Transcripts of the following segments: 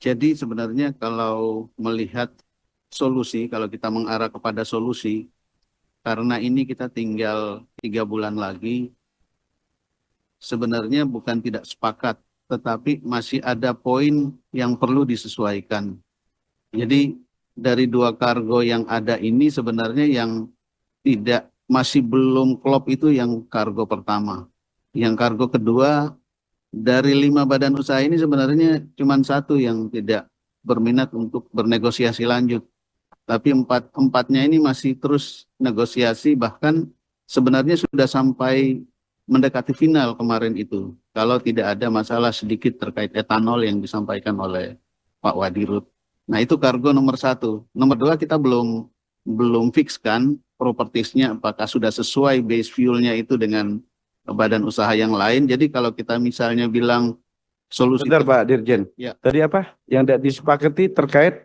Jadi sebenarnya kalau melihat solusi, kalau kita mengarah kepada solusi, karena ini kita tinggal 3 bulan lagi, sebenarnya bukan tidak sepakat, tetapi masih ada poin yang perlu disesuaikan. Jadi dari 2 kargo yang ada ini sebenarnya yang tidak masih belum klop itu yang kargo pertama. Yang kargo kedua dari 5 badan usaha ini sebenarnya cuma satu yang tidak berminat untuk bernegosiasi lanjut. Tapi empatnya ini masih terus negosiasi, bahkan sebenarnya sudah sampai mendekati final kemarin itu. Kalau tidak ada masalah sedikit terkait etanol yang disampaikan oleh Pak Wadirut. Nah itu kargo nomor satu. Nomor dua kita belum fixkan propertiesnya apakah sudah sesuai base fuelnya itu dengan badan usaha yang lain. Jadi kalau kita misalnya bilang solusi Bentar Pak Dirjen. ya Tadi apa? Yang tidak disepakati terkait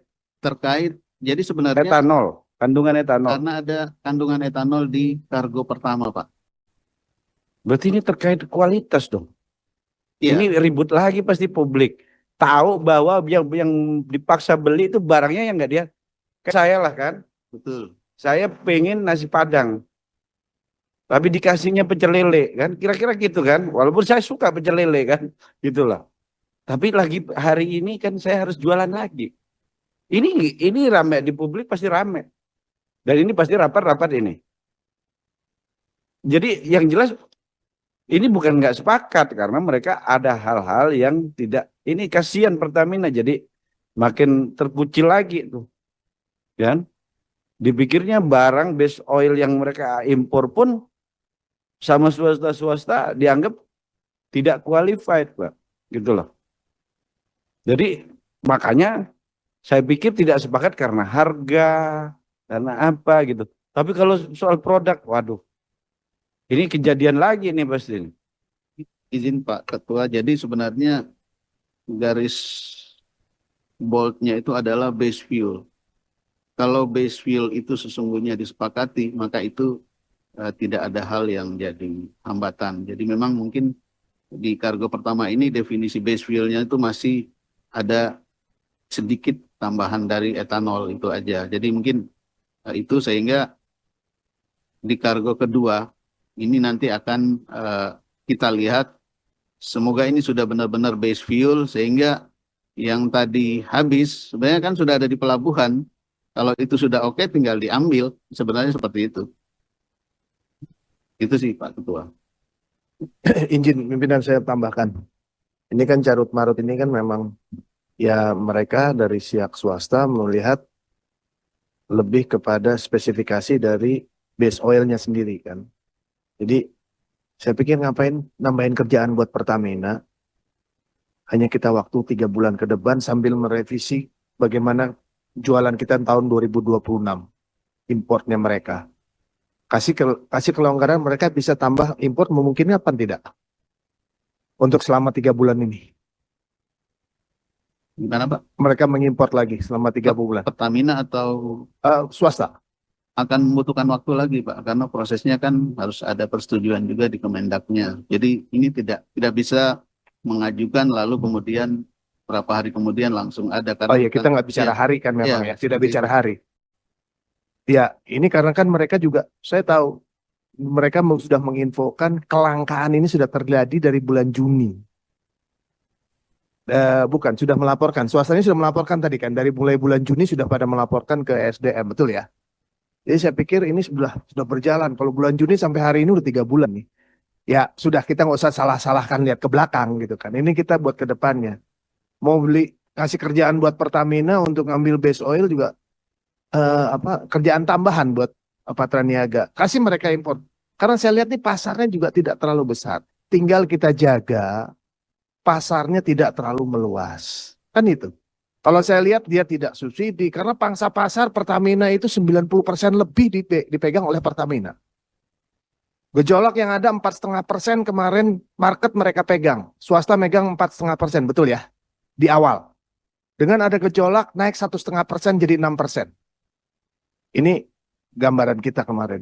terkait, jadi sebenarnya etanol, kandungan etanol. karena ada kandungan etanol di kargo pertama, Pak. Berarti ini terkait kualitas dong. Iya, Ini ribut lagi pasti publik. Tahu bahwa yang dipaksa beli itu barangnya yang nggak dia. Kayak saya lah kan. betul. Saya pengen nasi Padang. Tapi dikasihnya pecel lele kan. Kira-kira gitu kan. Walaupun saya suka pecel lele kan. Gitulah. Tapi lagi hari ini kan saya harus jualan lagi. Ini rame di publik pasti rame. Dan ini pasti rapat-rapat ini. Jadi yang jelas ini bukan nggak sepakat karena mereka ada hal-hal yang tidak. Ini kasihan Pertamina jadi makin terkucil lagi tuh, kan? Dipikirnya barang base oil yang mereka impor pun sama swasta-swasta dianggap tidak qualified, Pak. Gitu loh. Jadi makanya saya pikir tidak sepakat karena harga, karena apa gitu. Tapi kalau soal produk, waduh, ini kejadian lagi nih pasti. Izin Pak Ketua, jadi sebenarnya garis boldnya itu adalah base fuel. Kalau base fuel itu sesungguhnya disepakati, maka itu tidak ada hal yang jadi hambatan. Jadi memang mungkin di kargo pertama ini definisi base fuelnya itu masih ada sedikit tambahan dari etanol itu aja. Jadi mungkin itu sehingga di kargo kedua ini nanti akan kita lihat, semoga ini sudah benar-benar base fuel sehingga yang tadi habis sebenarnya kan sudah ada di pelabuhan. Kalau itu sudah oke tinggal diambil, sebenarnya seperti itu. Itu sih Pak Ketua. Izin pimpinan saya tambahkan. Ini kan carut marut ini kan memang ya mereka dari pihak swasta melihat lebih kepada spesifikasi dari base oilnya sendiri kan. Jadi saya pikir ngapain nambahin kerjaan buat Pertamina. Hanya kita waktu 3 bulan ke depan sambil merevisi bagaimana jualan kita tahun 2026 importnya mereka. Kasih kelonggaran mereka bisa tambah impor memungkinkan apa tidak? Untuk selama 3 bulan ini. Gimana Pak? Mereka mengimpor lagi selama 3 bulan. Pertamina atau Swasta. akan membutuhkan waktu lagi Pak, karena prosesnya kan harus ada persetujuan juga di Kemendaknya. Jadi ini tidak bisa mengajukan lalu kemudian berapa hari kemudian langsung ada. Oh Karena iya, kita nggak bicara hari kan memang ya, tidak seperti bicara itu. hari. Ya, ini karena kan mereka juga, saya tahu mereka sudah menginfokan kelangkaan ini sudah terjadi dari bulan Juni. Bukan, sudah melaporkan. Swastanya sudah melaporkan tadi kan, dari mulai bulan Juni sudah pada melaporkan ke SDM, betul ya? Jadi saya pikir ini sudah berjalan. Kalau bulan Juni sampai hari ini udah 3 bulan nih. Ya sudah, kita nggak usah salah-salahkan lihat ke belakang gitu kan. Ini kita buat ke depannya. Mau kasih kerjaan buat Pertamina untuk ngambil base oil juga kerjaan tambahan buat Patraniaga. Kasih mereka impor. Karena saya lihat nih pasarnya juga tidak terlalu besar. Tinggal kita jaga pasarnya tidak terlalu meluas. Kan itu. Kalau saya lihat dia tidak subsidi karena pangsa pasar Pertamina itu 90% lebih dipegang oleh Pertamina. Gejolak yang ada 4,5% kemarin market mereka pegang. Swasta megang 4,5%, betul ya? Di awal. Dengan ada gejolak naik 1,5% jadi 6%. Ini gambaran kita kemarin.